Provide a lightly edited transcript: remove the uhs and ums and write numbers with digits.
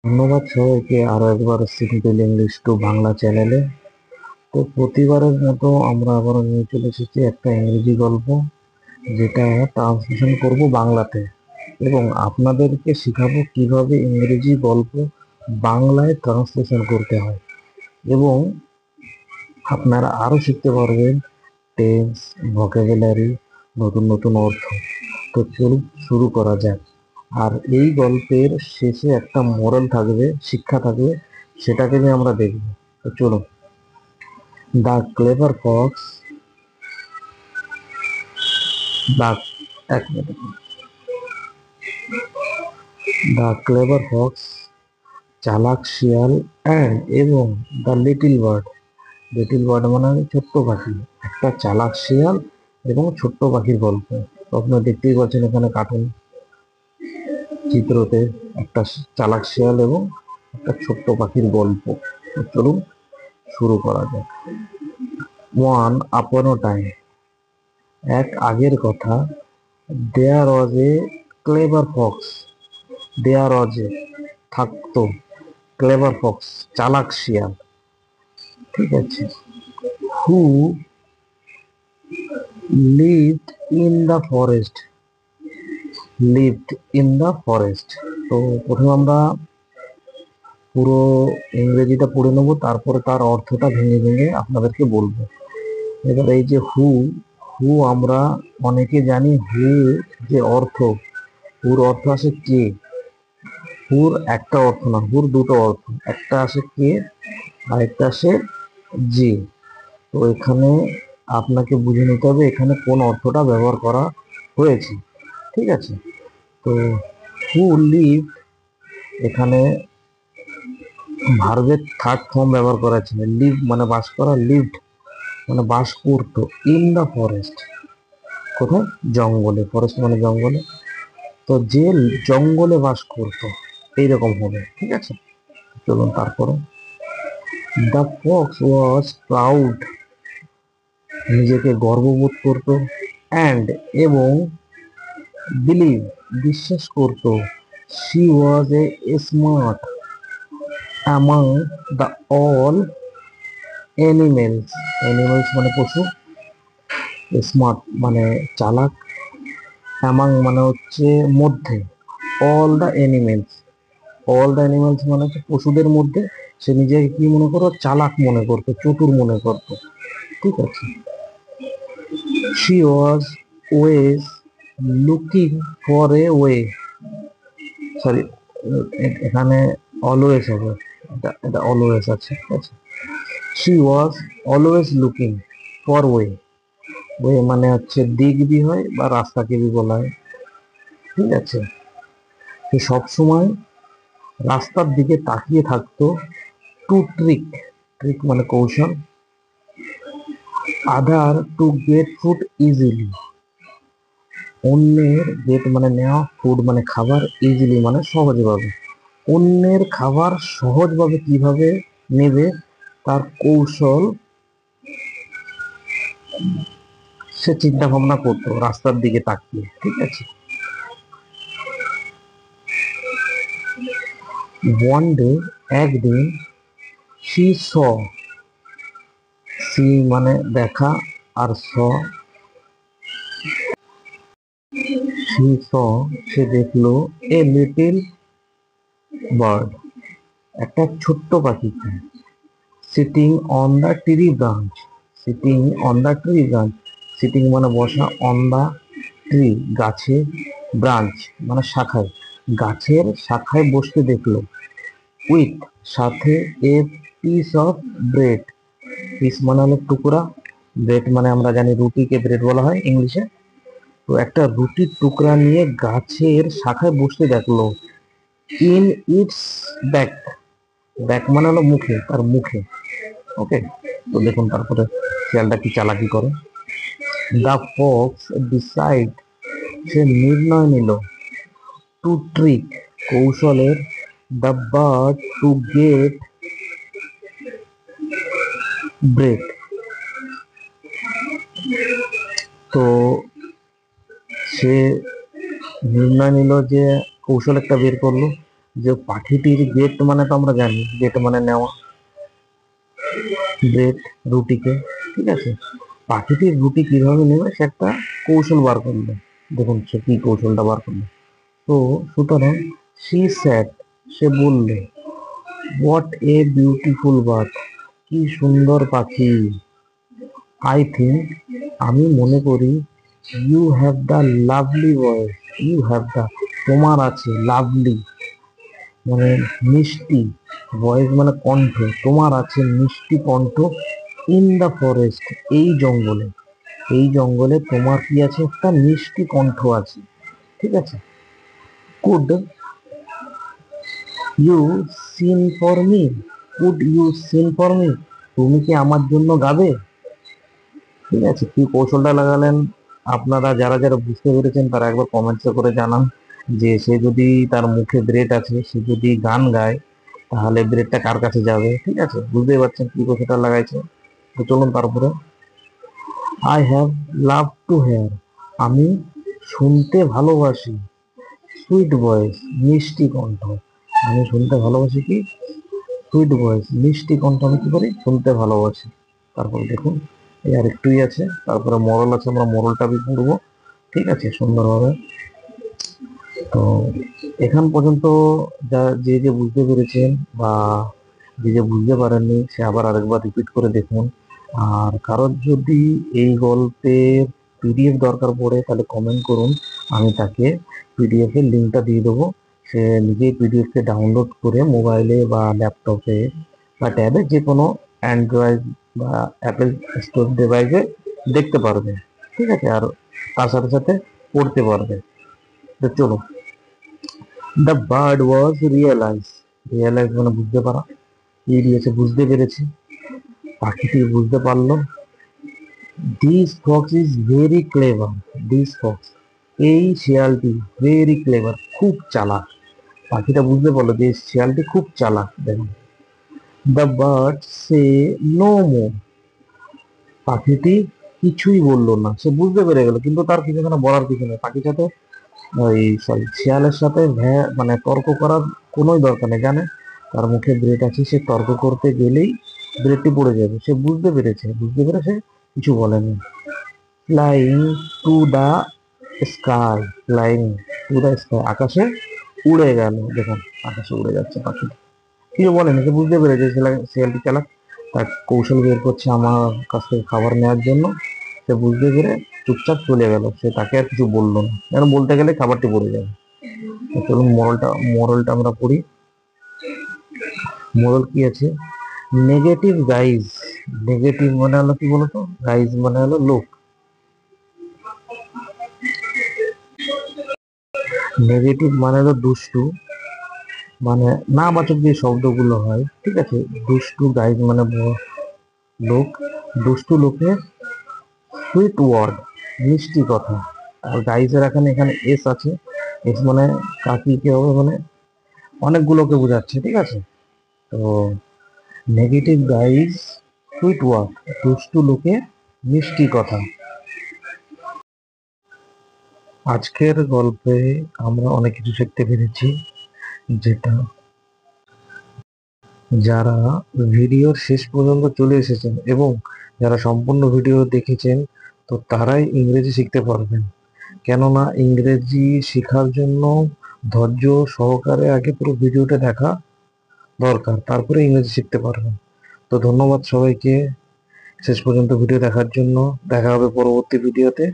ধন্যবাদ সবাইকে আরো একবার সিম্পল ইংলিশ টু বাংলা চ্যানেলে। তো প্রতিবারের মতো আমরা আবার নিয়ে চলে এসেছি একটা ইংরেজি গল্প, যেটা ট্রান্সলেশন করব বাংলাতে, এবং আপনাদেরকে শেখাবো কিভাবে ইংরেজি গল্প বাংলায় ট্রান্সলেশন করতে হয়, এবং আপনারা আরো শিখতে পারবেন টেন্স, ভোকাবুলারি, নতুন নতুন অর্থ। তো চলুন শুরু করা যাক। আর এই গল্পের শেষে একটা মোরাল থাকবে, শিক্ষা থাকবে, সেটাকে নিয়ে আমরা দেখব। তো চলুন। দ্য ক্লেভার ফক্স দ্য এক মিনিট। দ্য ক্লেভার ফক্স, চালাক শিয়াল, অ্যান্ড এবং the little bird. Little bird মানে ছোট্ট পাখি। একটা চালাক শিয়াল এবং ছোট্ট পাখির গল্প। তো আপনারা দেখতেই পাচ্ছেন এখানে কার্টুন চিত্রতে একটা চালাক শিয়াল এবং একটা ছোট্ট পাখির গল্প। তো চলুন শুরু করা যাক। ওয়ান আপন টাইম, এক আগের কথা। দেয়ার ওয়াজ এ ক্লেভার ফক্স, দেয়ার ওয়াজ এ থাকতো, ক্লেভার ফক্স চালাক শিয়াল, ঠিক আছে, who lived in the forest, lived in the forest. তো প্রথমে আমরা পুরো ইংরেজিটা পড়ে নেবো, তারপরে তার অর্থটা ভেঙে ভেঙে আপনাদেরকে বলবো। এবার এই যে হু, হু আমরা অনেকে জানি হু যে অর্থ, হুর অর্থ আসে কে। হুর একটা অর্থ না, হুর দুটো অর্থ, একটা আসে কে আর একটা আসে যে। তো এখানে আপনাকে বুঝে নিতে হবে এখানে কোন অর্থটা ব্যবহার করা হয়েছে, ঠিক আছে। তো হু লিভ, এখানে ভার্বের থার্ড ফর্ম ব্যবহার করা আছে। লিভ মানে বাস করা, লিভড মানে বাস করতো, ইন দা ফরেস্ট কোথায়, জঙ্গলে, ফরেস্ট মানে জঙ্গলে। তো যে জঙ্গলে বাস করতো, এইরকম হবে, ঠিক আছে। চলুন তারপরে। দ্য ফক্স ওয়াজ প্রাউড, নিজেকে গর্ববোধ করত, অ্যান্ড এবং বিলিভ বিশ্বাস করত, she was a smart among the all animals. Animals মানে পশু, স্মার্ট মানে চালাক, অ্যামাং মানে হচ্ছে মধ্যে, all the animals, all the animals মানে হচ্ছে পশুদের মধ্যে সে নিজেকে কি মনে করো, চালাক মনে করতো, চতুর মনে করতো, ঠিক আছে। She was ways looking for a way, sorry, এখানে অলওয়েজ হবে, এটা অলওয়েজ আছে, ঠিক আছে। She was always looking for way, way মানে হচ্ছে দিক বি হয় বা রাস্তাকে বি বলা হয়, ঠিক আছে। সে সবসময় রাস্তার দিকে তাকিয়ে থাকতো। টু ট্রিক, ট্রিক মানে কৌশল, আদার টু গেট ফুড ইজিলি, অন্যের গেট মানে নেওয়া, ফুড মানে খাবার, ইজিলি মানে সহজভাবে, অন্যের খাবার সহজভাবে কিভাবে নেবে তার কৌশল সে চিন্তা ভাবনা করতো রাস্তার দিকে তাকিয়ে, ঠিক আছে। ওয়ান ডে, একদিন, শি স, সি মানে দেখা, আর স, শি স সে দেখলো, এ লিটিল বার্ড একটা ছোট্ট পাখিকে, sitting on the tree branch, sitting on the tree branch, sitting মানে বসা, অন দ্য ট্রি গাছে, ব্রাঞ্চ মানে শাখায়, গাছের শাখায় বসতে দেখলো, উইথ সাথে, a piece of bread, piece মানে হলো টুকরা, ব্রেড মানে আমরা জানি রুটিকে ব্রেড বলা হয় ইংলিশে। তো একটা রুটির টুকরা নিয়ে গাছের শাখায় বসতে দেখলো, ইন ইটস ব্যাক, ব্যাক মানে হলো মুখে, তার মুখে, ওকে। তো দেখুন তারপরে শিয়ালটা কি চালাকি করে। দ্য ফক্স ডিসাইড, সে নির্ণয় নিল, টু ট্রিক কৌশলের, the bird to get bread. তো সে নির্ণয় নিল যে কৌশল একটা বের করলো, যে পাখিটির গেট মানে তো আমরা জানি, গেট মানে নেওয়া, ব্রেড, রুটিকে, ঠিক আছে। পাখিটির রুটি কিভাবে নেবে সে একটা কৌশল বার করলো। দেখুন সে কি কৌশলটা বার করলো। তো সুতরাং সি স্যাড, সে বললে, হোয়াট এ বিউটিফুল বার্ড, কি সুন্দর পাখি। আই থিঙ্ক, আমি মনে করি, you have the lovely voice, you have the, তোমার আছে, লাভলি মানে মিষ্টি, ভয়েস মানে কণ্ঠ, তোমার আছে মিষ্টি কণ্ঠ, ইন দ্য ফরেস্ট, এই জঙ্গলে, এই জঙ্গলে তোমার কি আছে, একটা মিষ্টি কণ্ঠ আছে, ঠিক আছে। Could you sing for me, could you sing for me, তুমি কি আমার জন্য গাবে, ঠিক আছে। কি কৌশলটা লাগালেন আপনারা যারা যারা বুঝতে পেরেছেন তারা একবার কমেন্টস করে জানান, যে সে যদি তার মুখে ব্রেড আছে, সে যদি গান গায় তাহলে ব্রেডটা কার কাছে যাবে, ঠিক আছে। বুঝতেই পারছেন কি কৌশলটা লাগাইছে। তো চলুন তারপরে, I have love to hear, আমি শুনতে ভালোবাসি, সুইট ভয়েস, মিষ্টি কণ্ঠ, আমি শুনতে ভালোবাসি কি, সুইট ভয়েস, মিষ্টি কণ্ঠ, আমি কি করি, শুনতে ভালোবাসি। তারপরে দেখুন এই আর একটুই আছে, তারপরে মরল আছে, আমরা মরলটা পড়বো, ঠিক আছে, সুন্দরভাবে। তো এখান পর্যন্ত যা যে যে বুঝতে পেরেছেন বা যে যে বুঝতে পারেননি সে আবার আরেকবার রিপিট করে দেখুন। আর কারোর যদি এই গল্পের পিডিএফ দরকার পড়ে তাহলে কমেন্ট করুন, আমি তাকে পিডিএফ এর লিঙ্কটা দিয়ে দেবো। সে নিজেই পিডিএফ কে ডাউনলোড করে মোবাইলে বা ল্যাপটপে বা ট্যাবে, যে কোনো অ্যান্ড্রয়েড বা অ্যাপেল স্টোর ডিভাইসে দেখতে পারবে, ঠিক আছে। আর তার সাথে সাথে পড়তে পারবে। তো চলো, the bird was realise, realise মানে বুঝতে পারা, এই দিয়েছে বুঝতে পেরেছি, পাখিটি বুঝতে পারলো। This Fox is very clever, this Fox, এই শিয়ালটি, ভেরি ক্লেভার, খুব চালাক, পাখিটা বুঝতে পারলো যে শিয়ালটি খুব চালাক। দেখুন, the bird say no more, পাখিটি কিছুই বললো না, সে বুঝতে পেরে গেল কিন্তু তার কিছু বলার কিছু নেই। পাখির সাথে ওই সরি শিয়ালের সাথে মানে তর্ক করার কোনোই দরকার নেই, জানে তার মুখে ব্রেড আছে, সে তর্ক করতে গেলেই ব্রেডটি পড়ে যাবে। সে বুঝতে পেরেছে, বুঝতে পেরে সে কিছু বলেনি। Flying to the sky, flying to the sky, আকাশে উড়ে গেল। দেখুন আকাশে উড়ে যাচ্ছে পাখি, কিছু বলেনি, সে বুঝতে পেরেছে শিয়ালটি চালাক, তার কৌশল বের করছে আমার কাছ থেকে খাবার নেওয়ার জন্য। সে বুঝতে পেরে চুপচাপ চলে গেল, সে তাকে আর কিছু বললো না, কারণ বলতে গেলে খাবারটি পড়ে যাবে। তো চলুন মোরালটা আমরা পড়ি। মোরাল কি আছে, নেগেটিভ গাইজ, নেগেটিভ মানে হলো কি বলতো, গাইজ মানে হলো লোক, নেগেটিভ মানে হলো দুষ্টু, মানে না বাচক যে শব্দগুলো হয়, ঠিক আছে। দুষ্টু, গাইজ মানে লোক, দুষ্টু লোকের সুইট ওয়ার্ড, মিষ্টি কথা। আর গাইজের এখানে এখানে এস আছে, এস মানে কাকি কে হবে, মানে অনেকগুলোকে বোঝাচ্ছে, ঠিক আছে। তো নেগেটিভ গাইজ, সুইট ওয়ার্ড, দুষ্টু লোকে মিষ্টি কথা। আজকের গল্পে আমরা অনেক কিছু শিখতে পেরেছি, যেটা যারা ভিডিওর শেষ পর্যন্ত চলে এসেছেন এবং যারা সম্পূর্ণ ভিডিও দেখেছেন, তো তারাই ইংরেজি শিখতে পারবেন। কেননা ইংরেজি শেখার জন্য ধৈর্য সহকারে আগে পুরো ভিডিওটা দেখা দরকার, তারপরে ইংরেজি শিখতে পারবেন। তো ধন্যবাদ সবাইকে শেষ পর্যন্ত ভিডিও দেখার জন্য। দেখা হবে পরবর্তী ভিডিওতে।